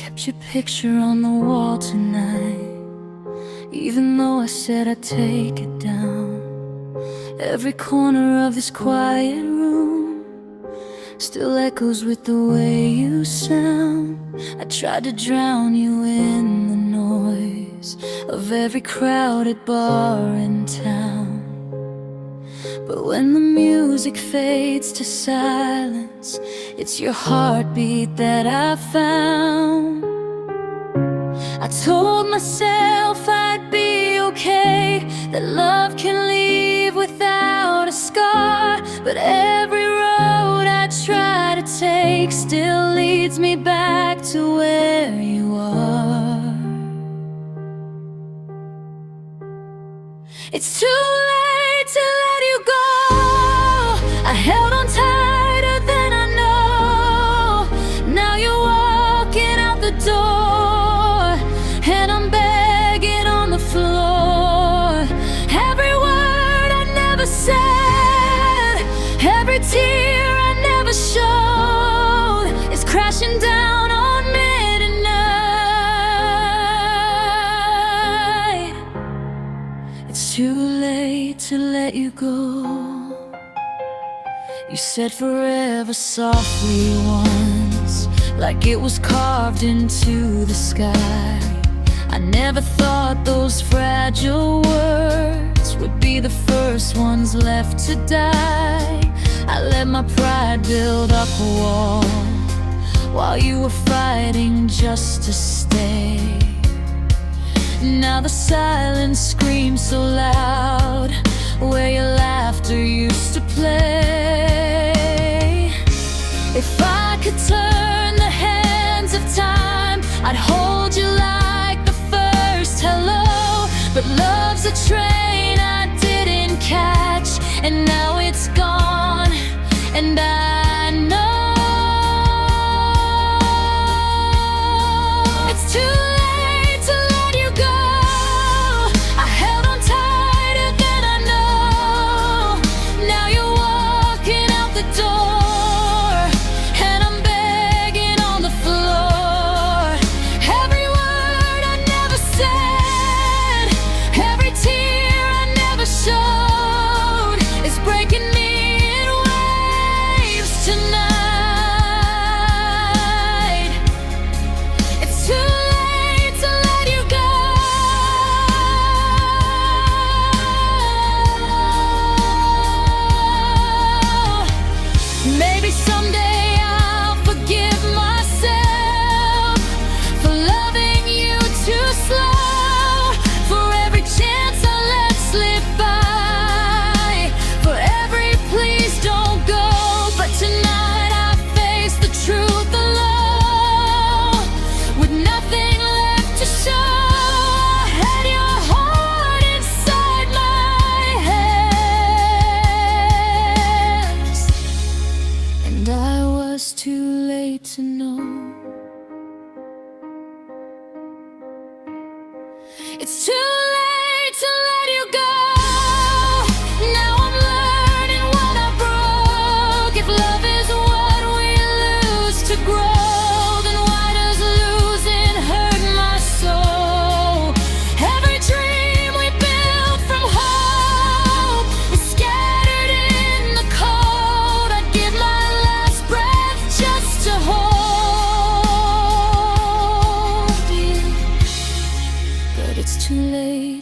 kept your picture on the wall tonight, even though I said I'd take it down. Every corner of this quiet room still echoes with the way you sound. I tried to drown you in the noise of every crowded bar in town, but when the music fades to silence, it's your heartbeat that I found. I told myself I'd be okay, that love can leave without a scar, but every road I try to take still leads me back to where you are. It's too late to let you go. I held on tighter than I know. Now you're walking out the door, and I'm begging on the floor. Every word I never said, every tear I never showed, is crashing down on midnight. It's too late to let you go. You said forever softly once, like it was carved into the sky. I never thought those fragile words would be the first ones left to die. I let my pride build up a wall while you were fighting just to stay. Now the silence screams so loud where your laughter used to play. If I could turn the hands of time, I'd hold you like the first hello. But love's a train I didn't catch, and now it's gone, and I know it's too late to let you go. I held on tighter than I know. Now you're walking out the door, and I'm begging on the floor. Every word I never said, every tear I never showed, is breaking me in waves tonight. It's too late to let you go. Maybe someday I'll forgive myself for loving you too slow, for every chance I let slip by, for every please don't go. But tonight I face the truth alone, with nothing left to show. I had your heart inside my hands, and I was too late to know. It's too late to let you go. Now I'm learning what I broke. If love is what we lose to grow, then why does losing hurt my soul? Every dream we built from hope is scattered in the cold. I'd give my last breath just to hold you, but it's too late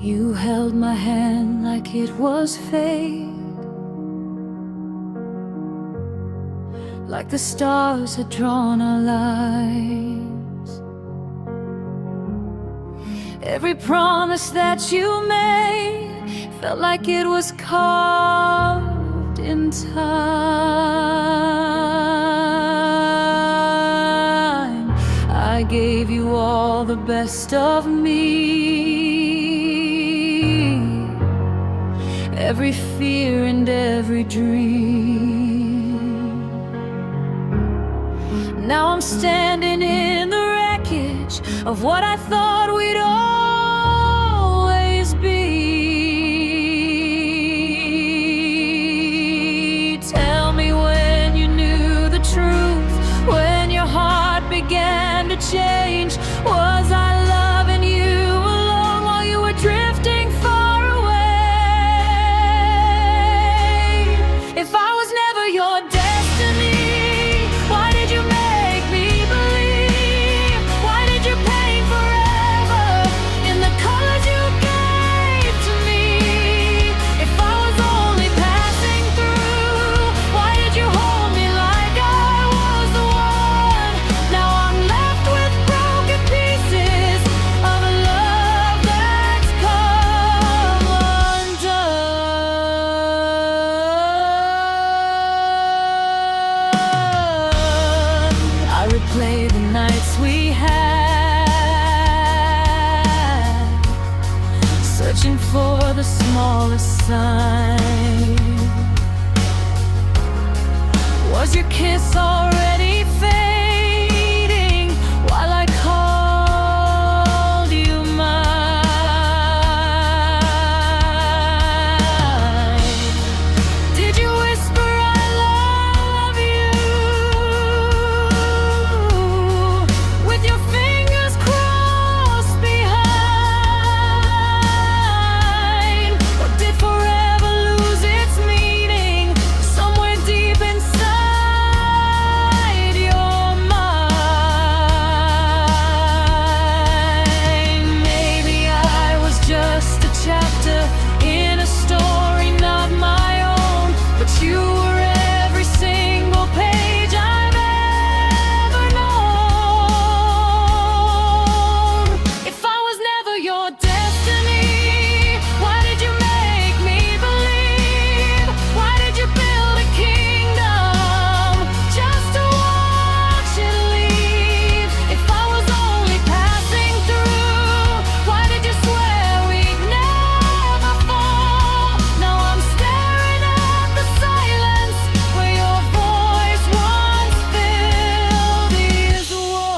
You held my hand like it was fate, like the stars had drawn our lives. Every promise that you made felt like it was carved in time. I gave you all the best of me, every fear and every dream. Now I'm standing in the wreckage of what I thought we'd always be. Tell me when you knew the truth, when your heart began to change. Was I loving you alone while you were drifting far away? If I was never your destiny, why did you make me believe? Why did you paint forever in the colors you gave to me? If I was only passing through, why did you hold me like I was the one? Now I'm left with broken pieces of a love that's come undone. I replay the nights we had, searching for the smallest sign. Was your kiss already fading while I called you mine? Did you whisper I love you with your fingers crossed behind? Or did forever lose its meaning somewhere deep inside your mind? Maybe I was just a chapter in a story not my own, but you were every single page I've ever known. If I was never your destiny, why did you make me believe? Why did you build a kingdom just to watch it leave? If I was only passing through, why did you swear we'd never fall? Now I'm staring at the silence where your voice once filled these walls.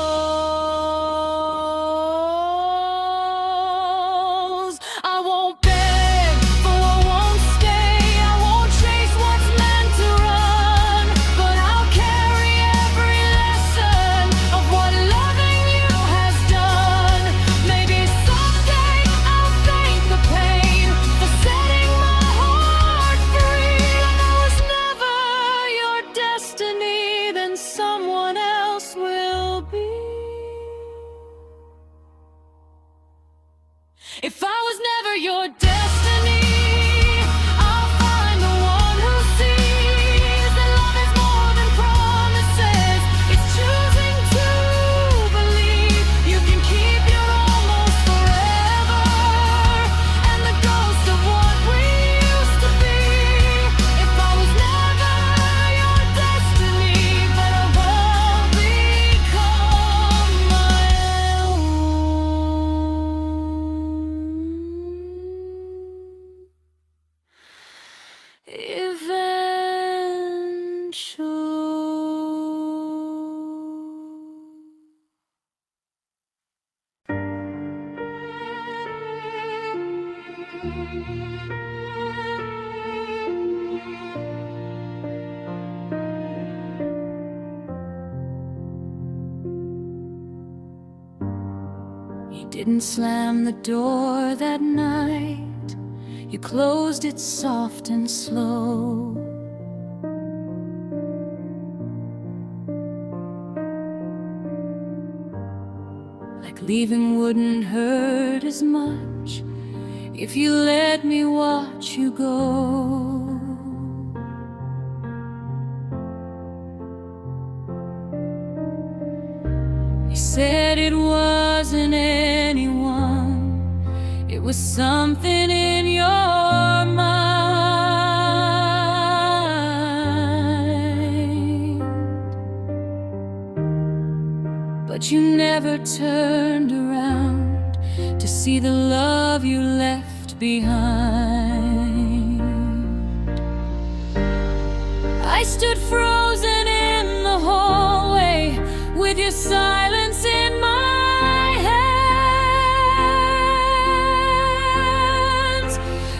I won't beg, for I won't stay. I won't chase what's meant to run, but I'll carry every lesson of what loving you has done. Maybe someday I'll thank the pain for setting my heart free. When I was never your destiny, then someone else will be. If I was never your destiny, I'll find the one who sees that love is more than promises. It's choosing to believe you can keep your almost forever, and the ghost of what we used to be. If I was never your destiny, but I won't become my own. You didn't slam the door that night, you closed it soft and slow. Like leaving wouldn't hurt as much, if you let me watch you go. You said it wasn't anyone, it was something in your mind. But you never turned around to see the love you left behind. I stood frozen in the hallway with your silence in my hands.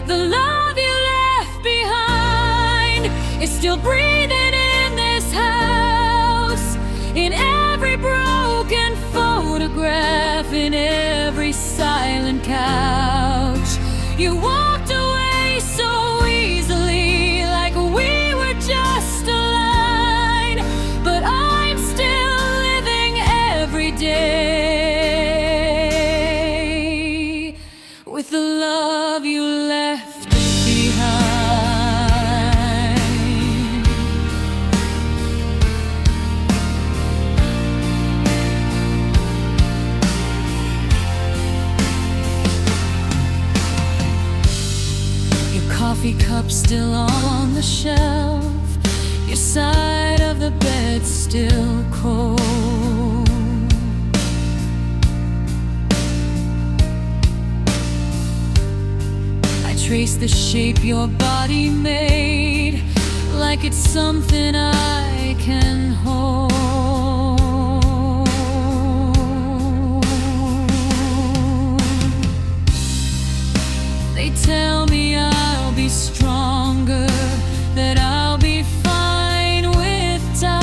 The love you left behind is still breathing in this house, in every broken photograph, in every silent couch. You walked away so easily, like we were just a line, but I'm still living every day with the love you left behind. Your coffee cup still on the shelf, your side of the bed still cold. I trace the shape your body made, like it's something I can hold. They tell me I'll be stronger, that I'll be fine with time.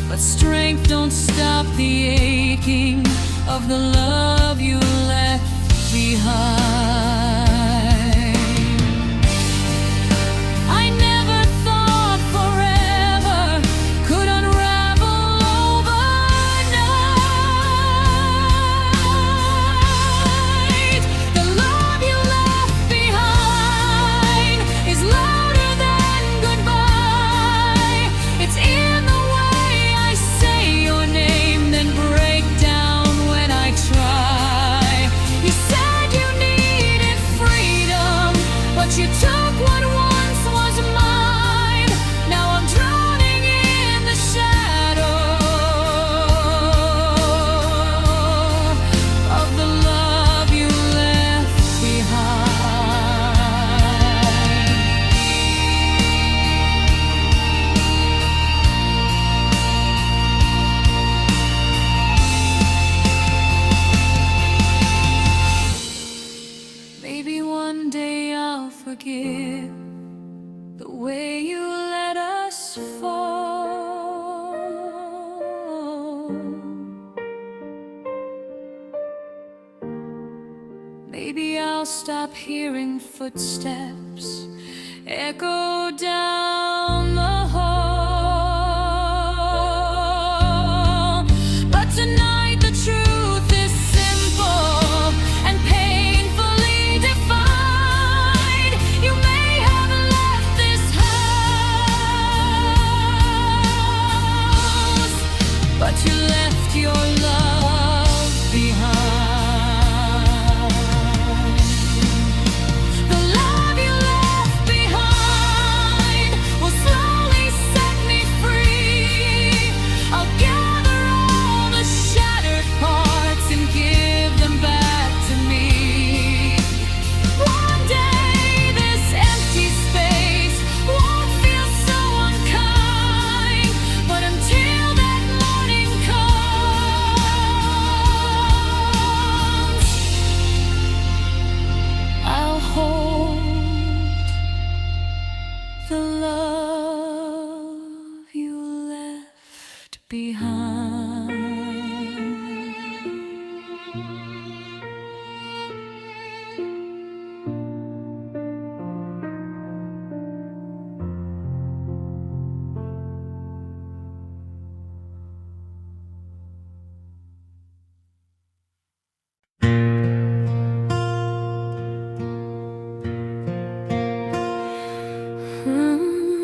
But strength don't stop the aching of the love you left behind. I never thought forever could unravel overnight. The love you left behind is louder than goodbye. It's in the way I say your name, then break down when I try. You said you needed freedom, but you took what once was mine. Now I'm drowning in the shadow of the love you left behind. Maybe one day I'll forgive the way you let us fall. Maybe I'll stop hearing footsteps echo down the hall. But tonight the truth is simple and painfully defined. You may have left this house, but you left your love behind. The love you left behind will slowly set me free. I'll gather all the shattered parts and give them back to me. One day this empty space won't feel so unkind, but until that morning comes, I'll hold the love you left behind.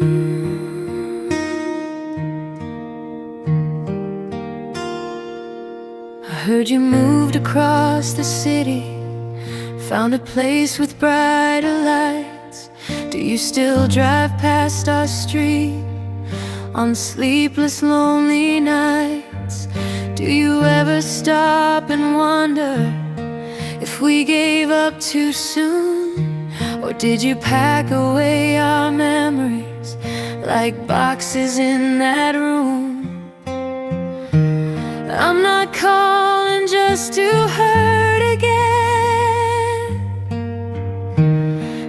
I heard you moved across the city, found a place with brighter lights. Do you still drive past our street on sleepless, lonely nights? Do you ever stop and wonder if we gave up too soon? Or did you pack away our memories like boxes in that room? I'm not calling just to hurt again.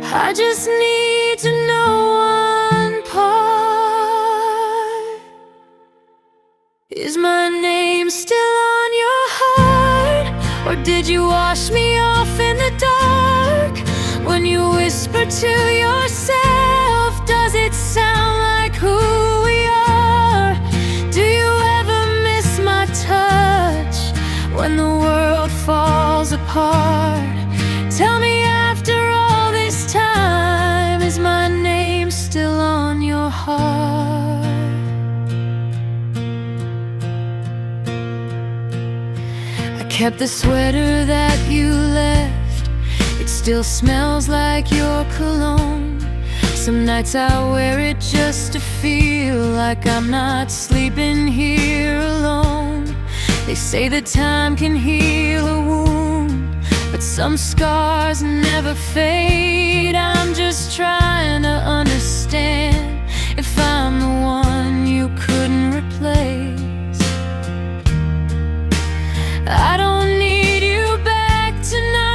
I just need to know one part. Is my name still on your heart? Or did you wash me off in the dark? When you whisper to yourself, does it sound like who we are? Do you ever miss my touch when the world falls apart? Tell me, after all this time, is my name still on your heart? I kept the sweater that you left. It still smells like your cologne. Some nights I wear it just to feel like I'm not sleeping here alone. They say that time can heal a wound, but some scars never fade. I'm just trying to understand if I'm the one you couldn't replace. I don't need you back tonight.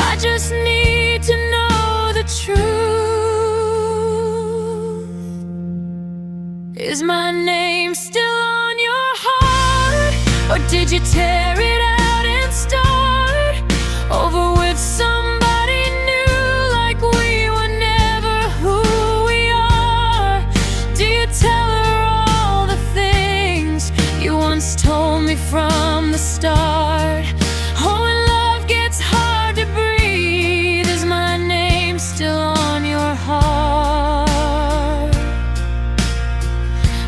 I just need to know the truth. Is my name still on your heart? Or did you tear it out and start over with somebody new, like we were never who we are? Do you tell her all the things you once told me from the start? Oh, when love gets hard to breathe, is my name still on your heart?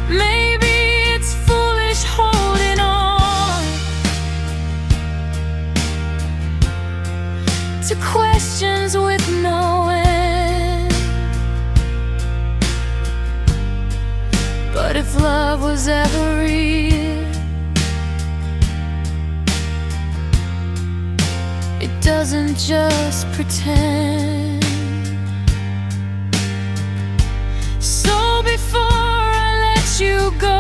Maybe it's foolish holding on to questions with no end. But if love was ever real, it doesn't just pretend. So before I let you go,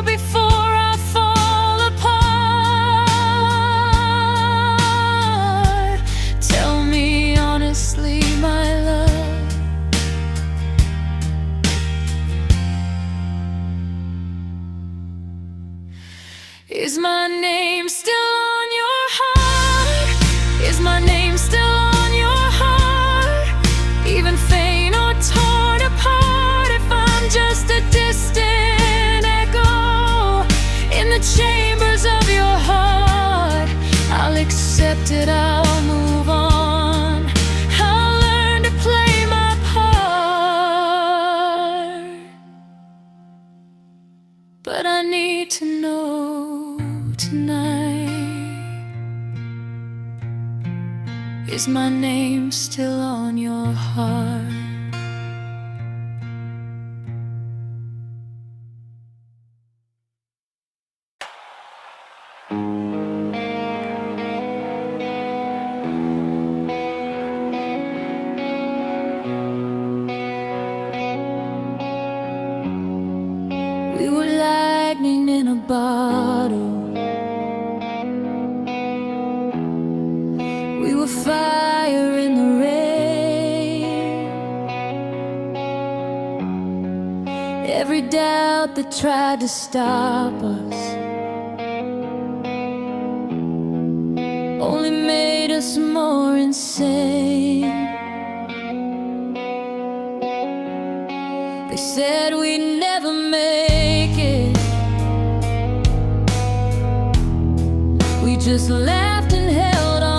before I fall apart, tell me honestly, my love, is my name still on your heart? Is my name still on your heart? Even faint or torn apart, if I'm just a distant echo in the chambers of your heart, I'll accept it, I'll move on. I'll learn to play my part. But I need to know tonight, is my name still on your heart? We were lightning in a bottle. We were fire in the rain. Every doubt that tried to stop us only made us more insane. They said we'd never make it. We just laughed and held on.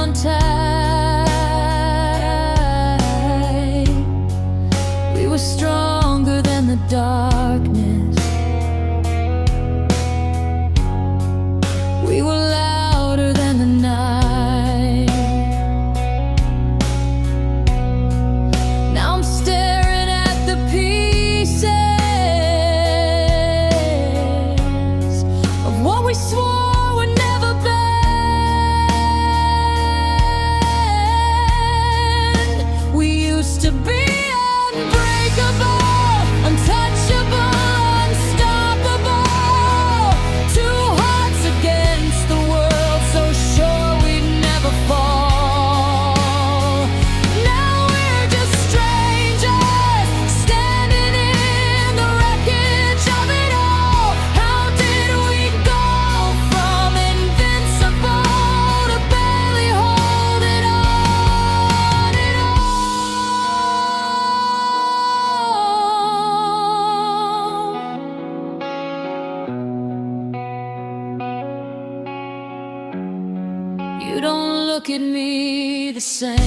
look at me the same,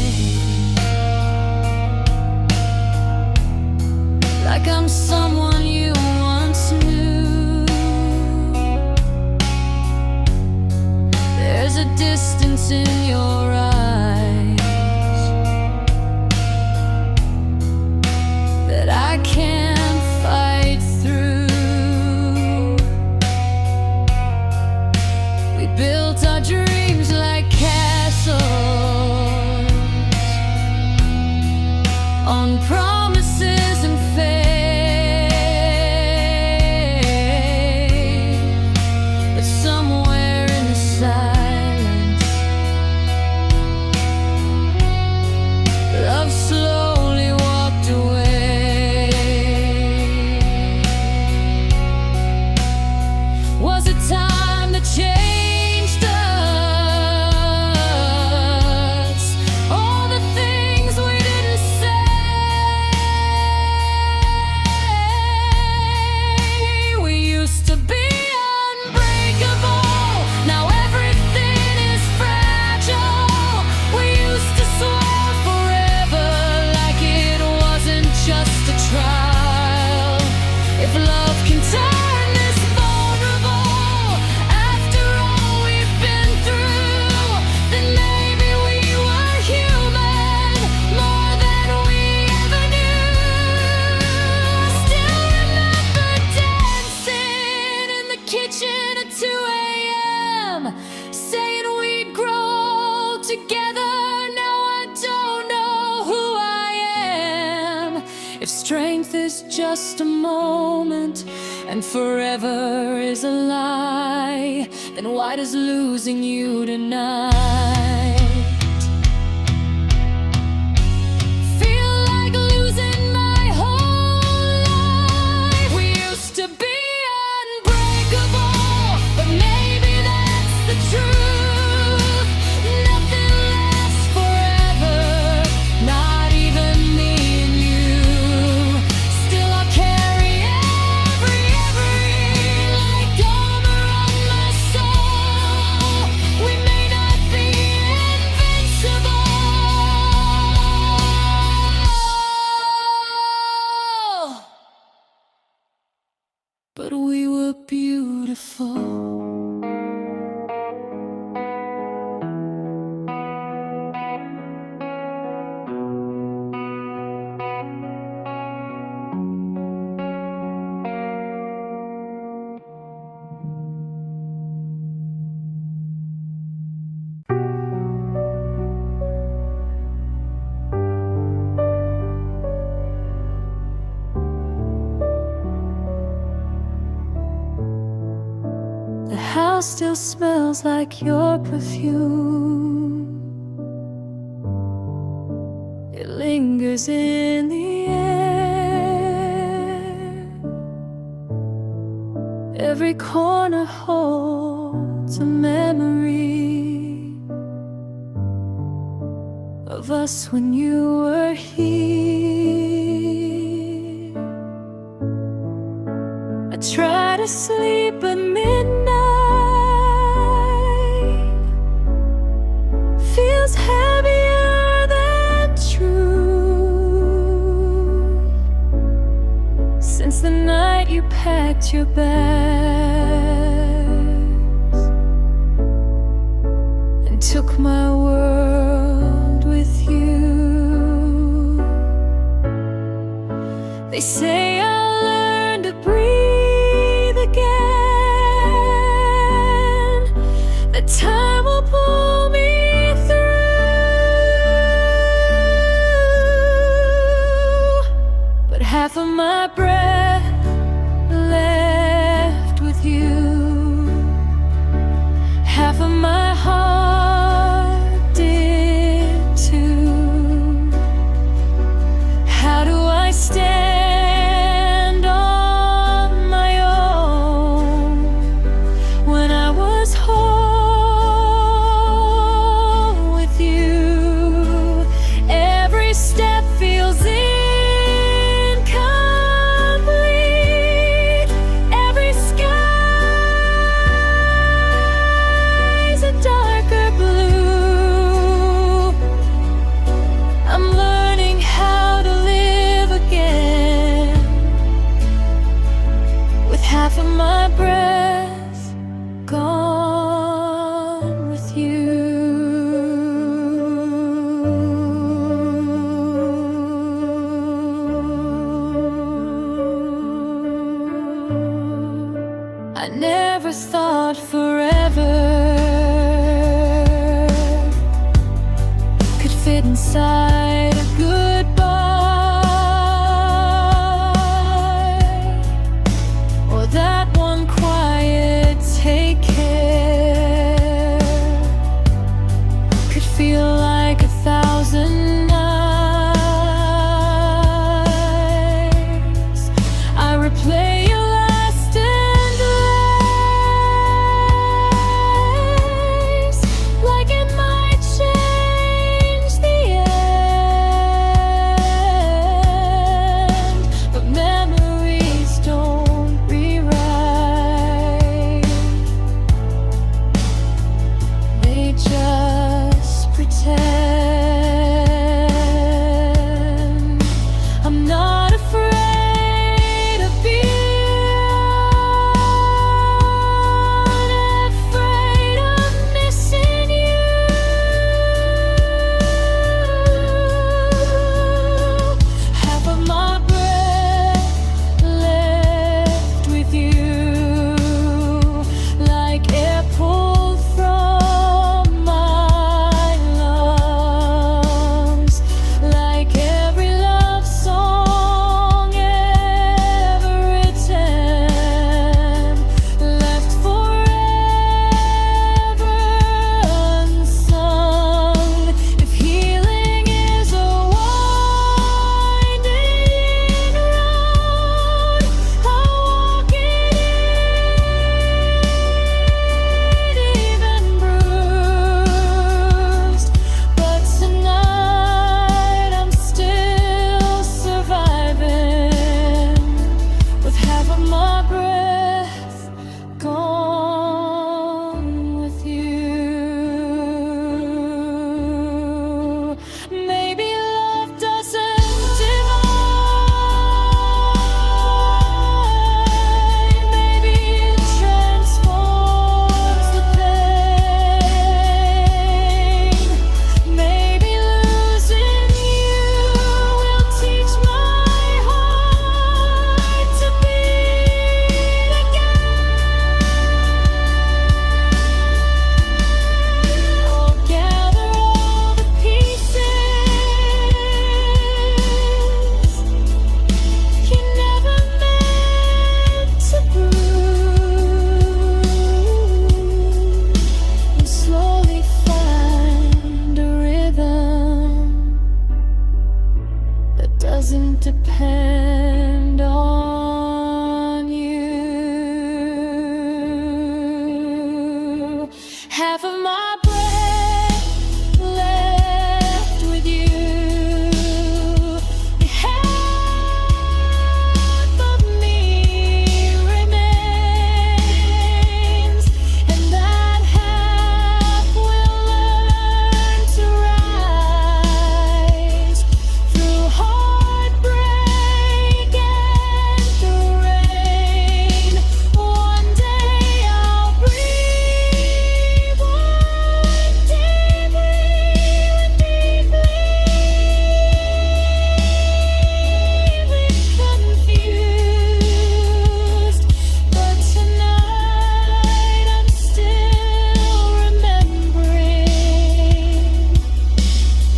like I'm someone you once knew. There's a distance in your eyes that I can't fight through. We built our dreams like castles on promises and faith, but somewhere in the silence, love slowly walked away. Was it time that changed us? All the things we didn't say. We used to be unbreakable, now everything is fragile. We used to swear forever like it wasn't just a trial. If love can turn this vulnerable, after all we've been through, then maybe we were human, more than we ever knew. I still remember dancing in the kitchen at 2 a.m., saying we'd grow together. Now I don't know who I am. If strength is just a moment and forever is a lie, then why does losing you tonight feel like losing my whole life? We used to be unbreakable, but maybe that's the truth. Nothing lasts forever, not even me and you. Still I'll carry every like armor on my soul. We may not be invincible, but we were beautiful. The house still smells like your perfume. It lingers in the air. Every corner holds a memory of us when you were here. I try to sleep at midnight, feels heavier than truth, since the night you packed your bags and took my world with you. They say I'll learn to breathe again, that time will pull me through, but half of my breath left inside a goodbye, or that one quiet take care could feel like 1,000 nights. I replay your last embrace, like it might change the end, but memories don't rewrite, they just pretend. I'm not afraid of being afraid of missing you. Half of my breath left with you, like air pulled from my lungs, like every love song ever written, left forever unsung. If healing is a winding road, I'll walk it even bruised. But tonight I'm still surviving, with half of my breath gone with you. Maybe love doesn't divide, maybe it transforms the pain. Maybe losing you will teach my heart to beat again. I'll gather all the pieces you never meant to bruise, and slowly find a rhythm that doesn't depend on you. Half of my breath left with you, half of me remains, and that half will learn to rise through heartbreak and through rain. One day I'll breathe one deeply and deeply confused. But tonight I'm still remembering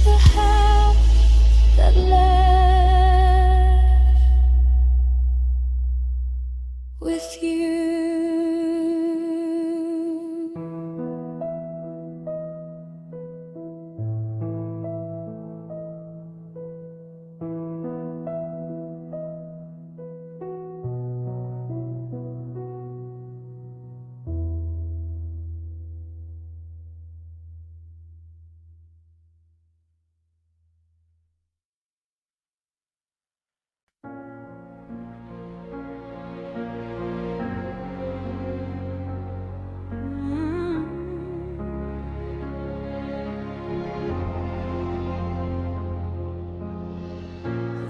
the half that left with you.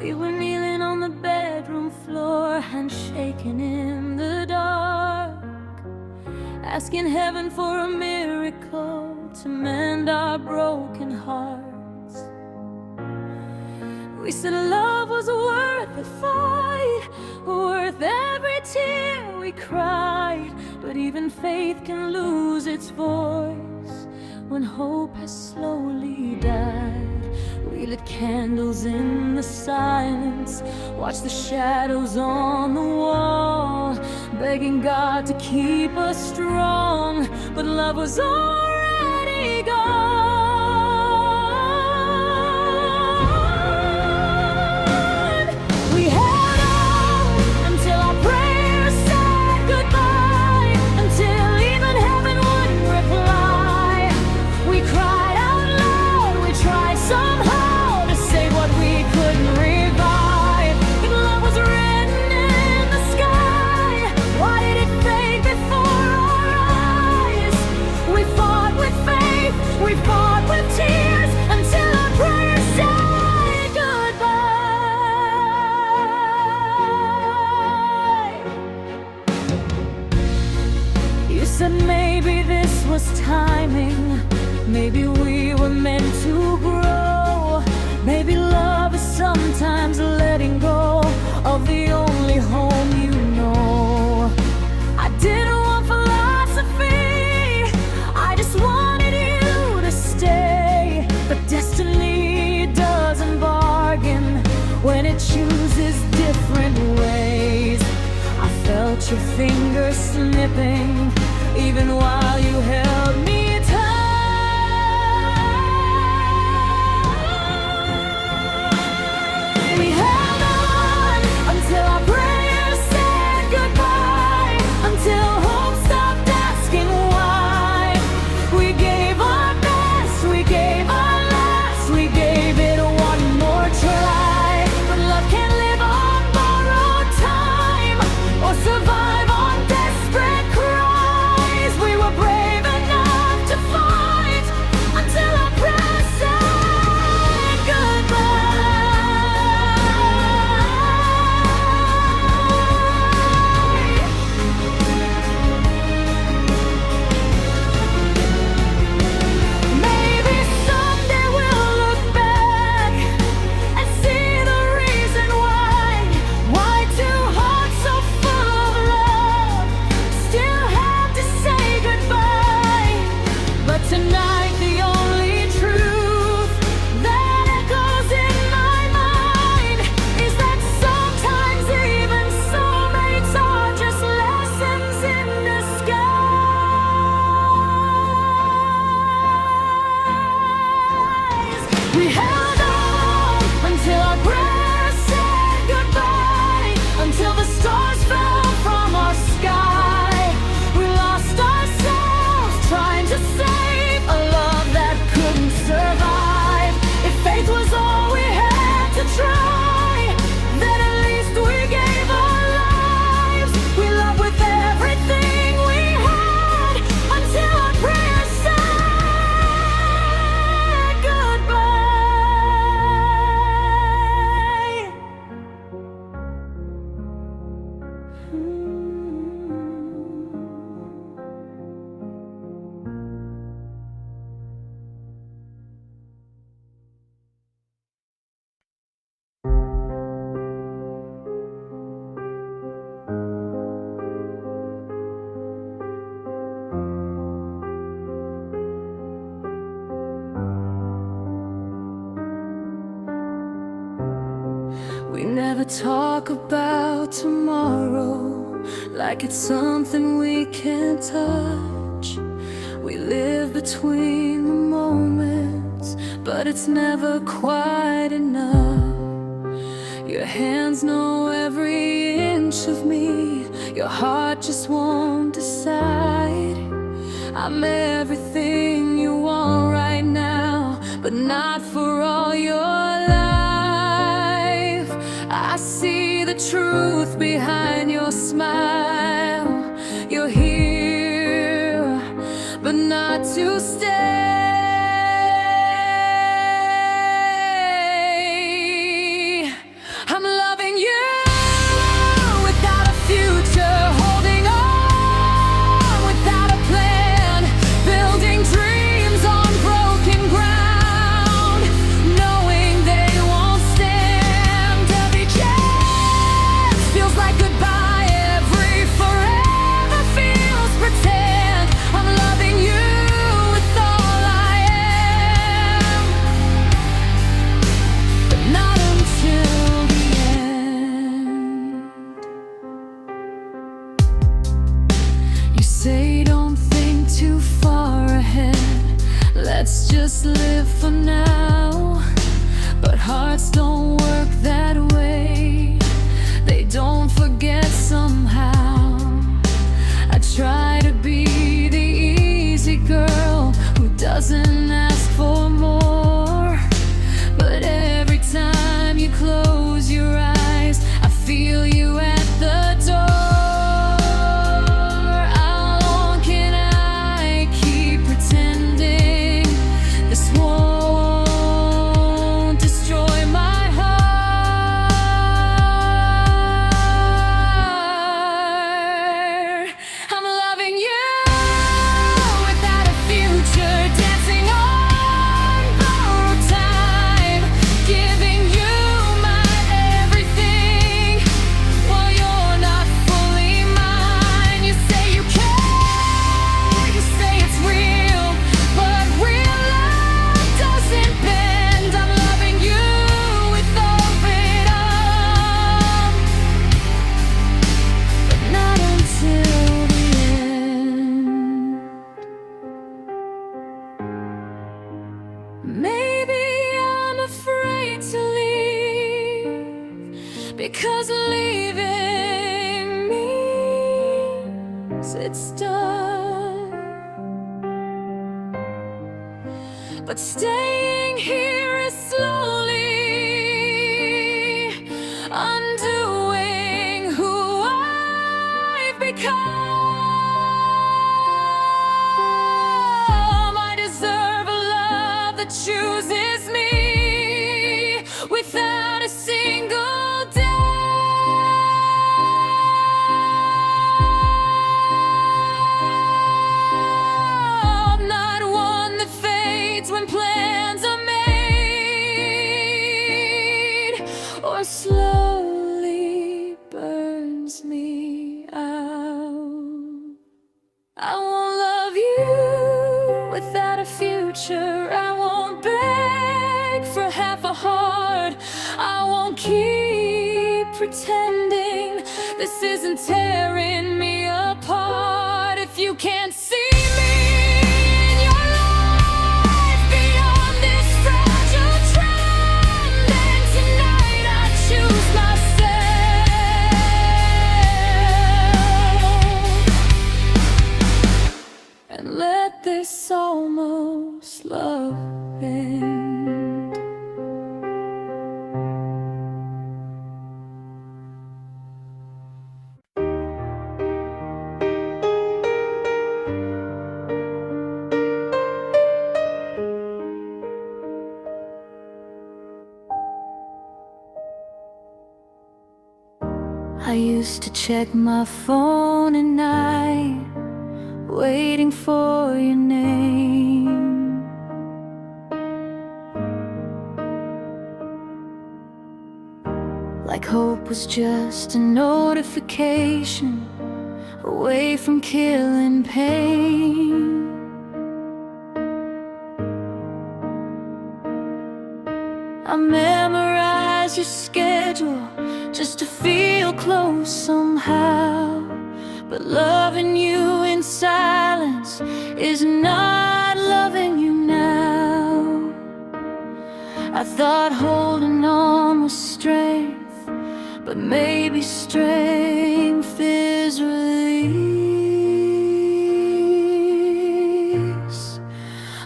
We were kneeling on the bedroom floor, hands shaking in the dark, asking heaven for a miracle to mend our broken hearts. We said love was worth the fight, worth every tear we cried. But even faith can lose its voice when hope has slowly died. We candles in the silence, watch the shadows on the wall, begging God to keep us strong, but love was already gone. We held on until our prayers said goodbye, until even heaven wouldn't reply. We cried out loud, we tried somehow to say what we couldn't revive. But love was written in the sky. Why did it fade before our eyes? We fought with faith, we fought with tears, until our prayers said goodbye. You said maybe this was timing, maybe we were meant to grow. Maybe love is sometimes letting go of the only home you know. I didn't want philosophy, I just wanted you to stay. But destiny doesn't bargain when it chooses different ways. I felt your fingers slipping even while you held me tight. We held on until our prayers said goodbye, until hope stopped asking why. We gave our best, we gave our last, we gave it one more try. But love can't live on borrowed time or survive on desperate cries. We were brave enough to fight until our prayers said goodbye. Maybe someday we'll look back and see the reason why two hearts so full of love still have to say goodbye. But tonight the only truth that echoes in my mind is that sometimes even soulmates are just lessons in disguise. We held on until our prayers said goodbye, until the stars fell from our sky. We lost ourselves trying to save a love that couldn't survive. If faith was all we had to try, then at least we gave our lives. We loved with everything we had until our prayers said goodbye. We never talk about tomorrow like it's something we can't touch. We live between the moments, but it's never quite enough. Your hands know every inch of me, your heart just won't decide. I'm everything you want right now, but not for all your life. I see the truth behind your smile. You're here, but not to stay. I'm loving you without a future, holding on without a plan, building dreams on broken ground, knowing they won't stand. Every chance feels like goodbye, every forever feels pretend. I'm loving you with all because leaving means it's done. But staying here is slowly undoing who I've become. I deserve a love that chooses me without a single doubt. Not one that fades when plans are made, or slowly burns me out. I won't love you without a future. I won't beg for half a heart. I won't keep pretending this isn't tearing me apart. If you can't see me in your life beyond this fragile trend, then tonight I choose myself and let this almost love end. I used to check my phone at night, waiting for your name. Like hope was just a notification away from killing pain. I memorized your schedule just to feel close somehow. But loving you in silence is not loving you now. I thought holding on was strength, but maybe strength is release.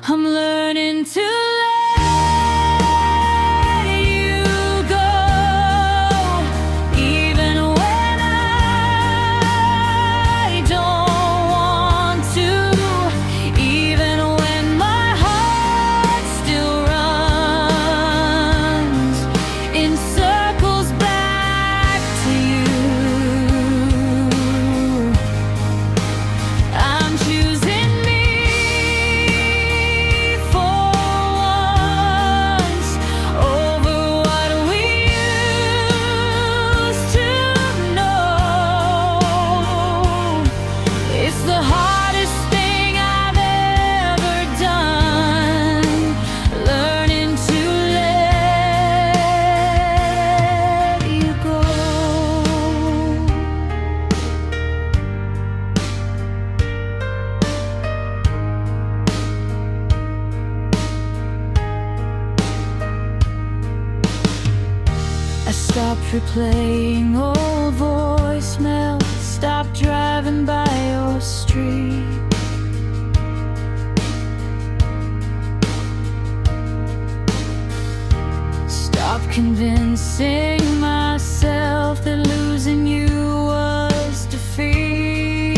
I'm learning to stop replaying old voicemails, stop driving by your street. Stop convincing myself that losing you was defeat.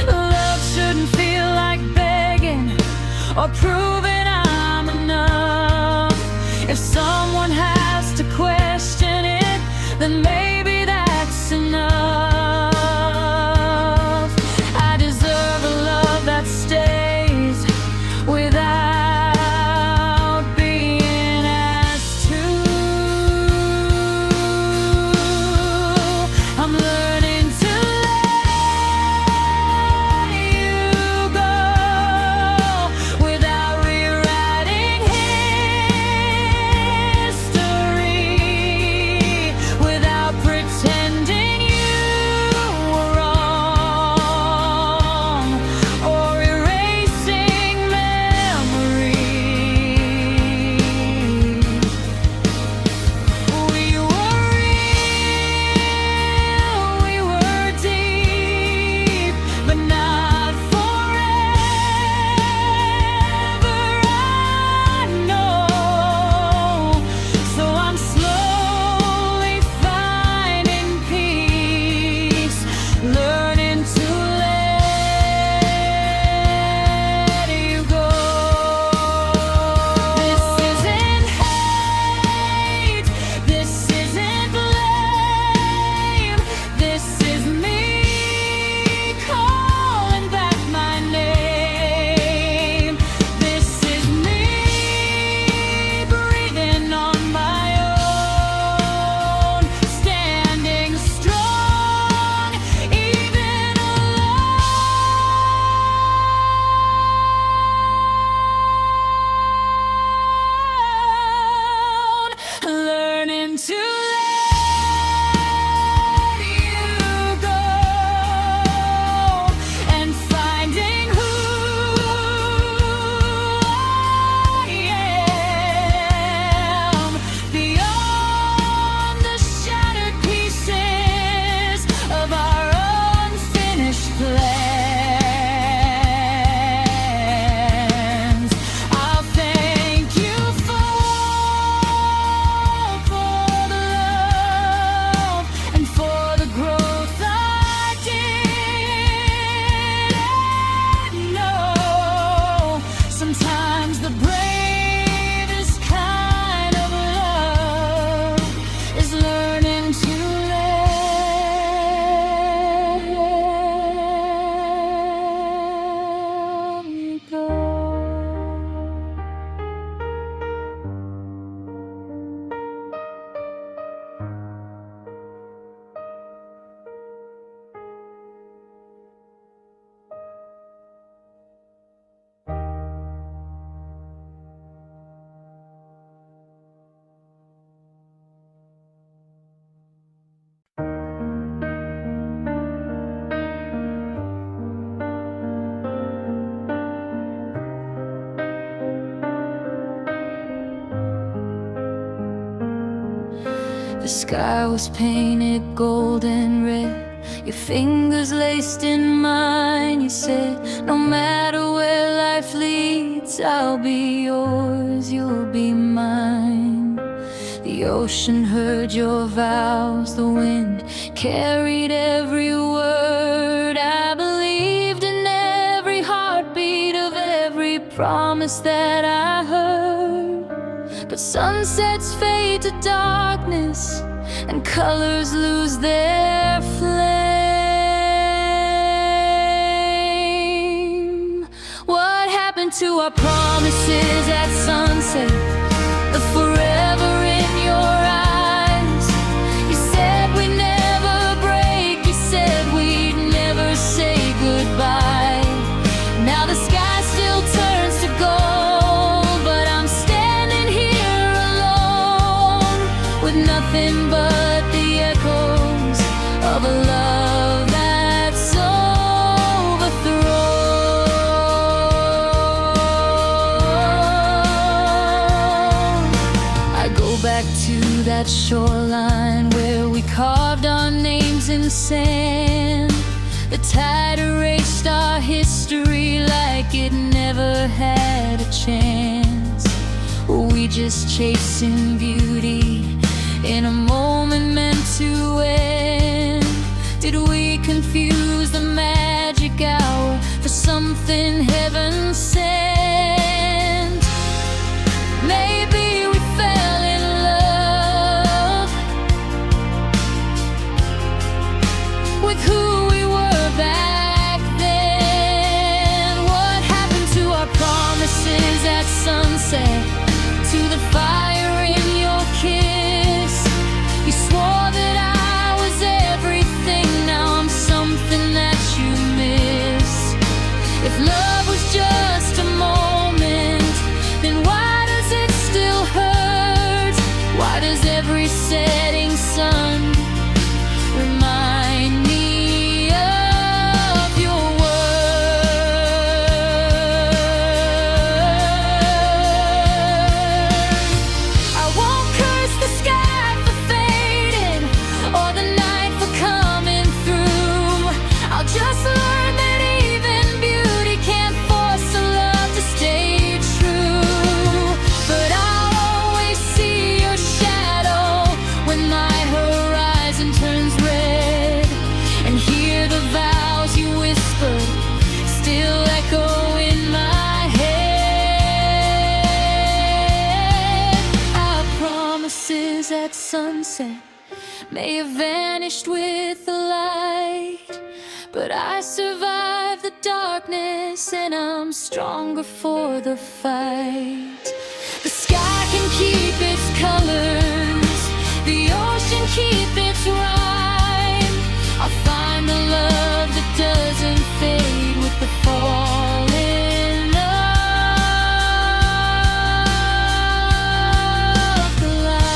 Love shouldn't feel like begging or proving if someone has to question it, then maybe that's enough. I deserve a love that stays without being asked to. I'm learning to let you go without rewriting history, without The sky was painted gold and red, your fingers laced in mine. You said, no matter where life leads, I'll be yours, you'll be mine. The ocean heard your vows, the wind carried every word. I believed in every heartbeat of every promise that I heard. But sunsets fade to darkness and colors lose their flame. What happened to our promises at sunset? The forever in your eyes. You said we'd never break, you said we'd never say goodbye. Now the sky still turns to gold, but I'm standing here alone with nothing but the echoes of a love that's overthrown. I go back to that shoreline where we carved our names in sand. The tide erased our history like it never had a chance. We just chasing beauty in a moment meant to end. Did we confuse the magic hour for something heaven sent? Maybe we fell in love with who we were back then. What happened to our promises at sunset? To the fire in your kiss. You swore that I was everything, now I'm something that you miss. If love was just a moment, then why does it still hurt? Why does every setting sun remind me of your words? I won't curse the sky for fading or the night for coming through. I'll just learn that even beauty can't force a love to stay true. But I'll always see your shadow when my horizon turns red, and hear the vows you whispered still echo in my head. Our promises at sunset may have vanished with the light, but I survived the darkness and I'm stronger for the fight. The sky can keep its colors, the ocean keep its rhyme. I'll find the love that doesn't fade with the falling of the light.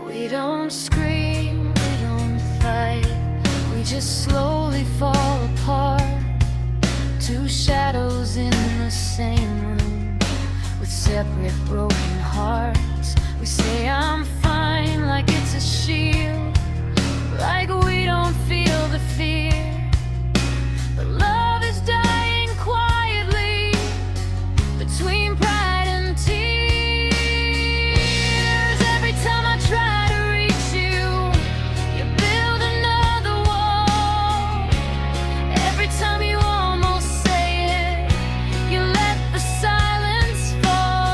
We don't scream, we don't fight, we just slowly fall apart. Two shadows in the same room with separate broken hearts. We say I'm fine like it's a shield, like we don't feel the fear. But love is dying quietly between pride and tears. Every time I try to reach you, you build another wall. Every time you almost say it, you let the silence fall.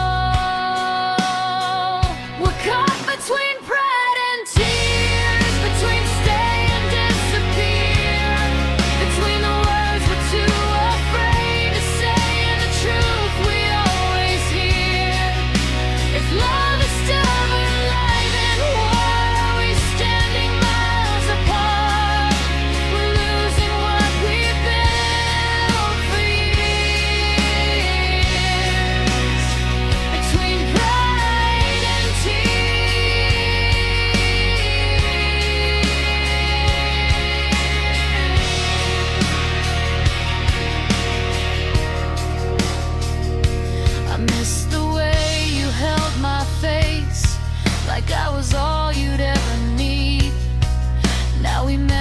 We're caught between pride and tears.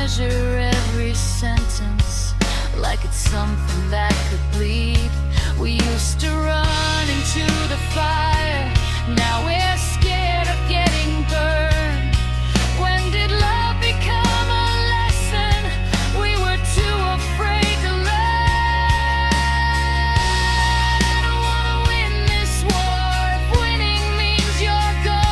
measure every sentence like it's something that could bleed. We used to run into the fire, now we're scared of getting burned. When did love become a lesson we were too afraid to learn? I don't wanna win this war if winning means you're gone.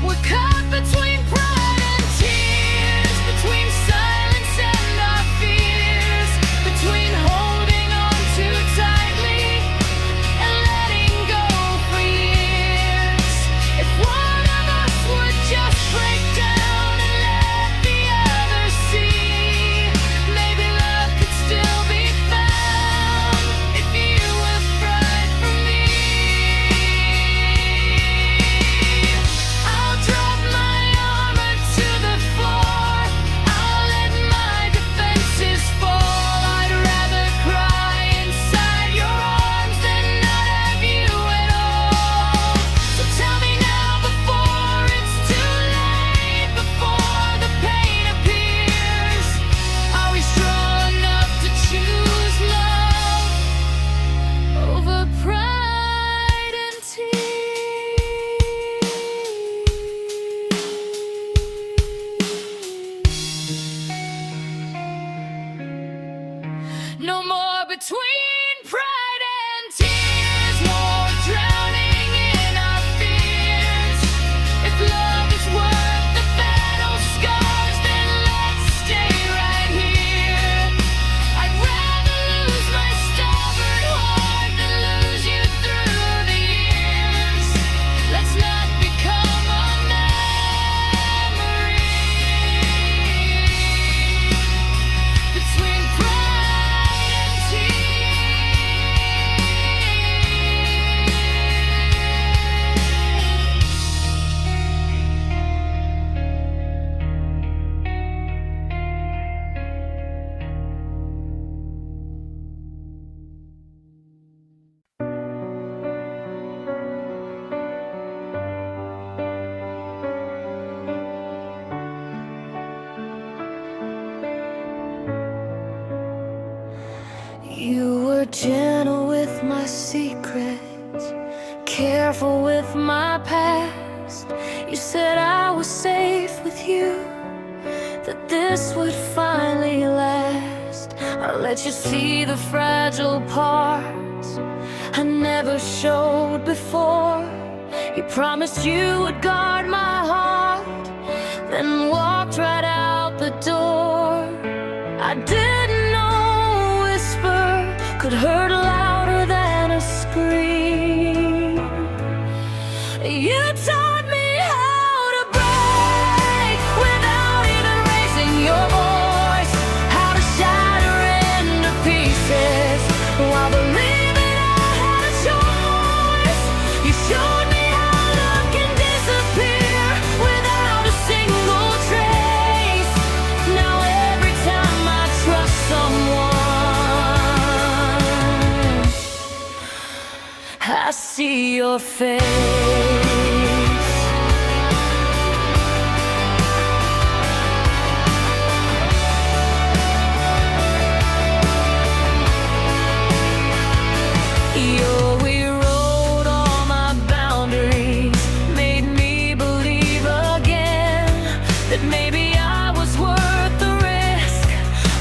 We're caught between pride and tears, between silence and our fears, between holding on too tightly and letting go for years. If one of us would just break down and let the other see, maybe love could still be found if you would fight for me. I'll drop my armor to the floor, I'll let my defenses fall. I'd rather cry inside your arms than not have you at all. So tell me now before it's too late, before the pain appears, are we strong enough to choose love over pride and tears? No more between pride and tears, more drowning in our fears. If love is worth the battle scars, then let's stay right here. I'd rather lose my stubborn heart than lose you through the years. Let's not become a memory. Between pride and You were gentle with my secrets, careful with my past. You said I was safe with you, that this would finally last. I let you see the fragile parts I never showed before. You promised you would guard my heart, then walked right out the door. I didn't know a whisper could hurt louder than a scream. You taught me how to break without even raising your voice, how to shatter into pieces while believing I had a choice. You showed me how love can disappear without a single trace. Now every time I trust someone, I see your face. You rewrote all my boundaries, made me believe again that maybe I was worth the risk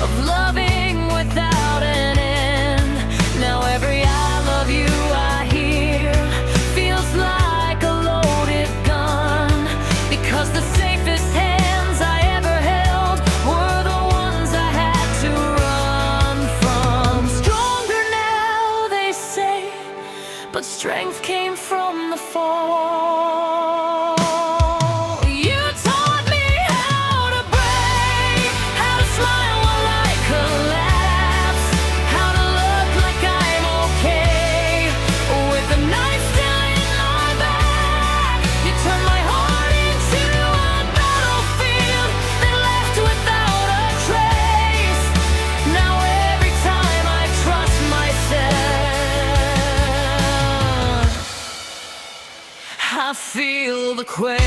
of loving without an end. Now every I love you I hear feels like a loaded gun, because the safest hands I ever held were the ones I had to run from. Stronger now, they say, but strength came from the fall. You taught me how to break, how to smile while I collapse, how to look like I'm okay with the knife still in my back. You turned my heart into a battlefield that left without a trace. Now every time I trust myself, I feel the quake.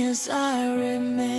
as I remain.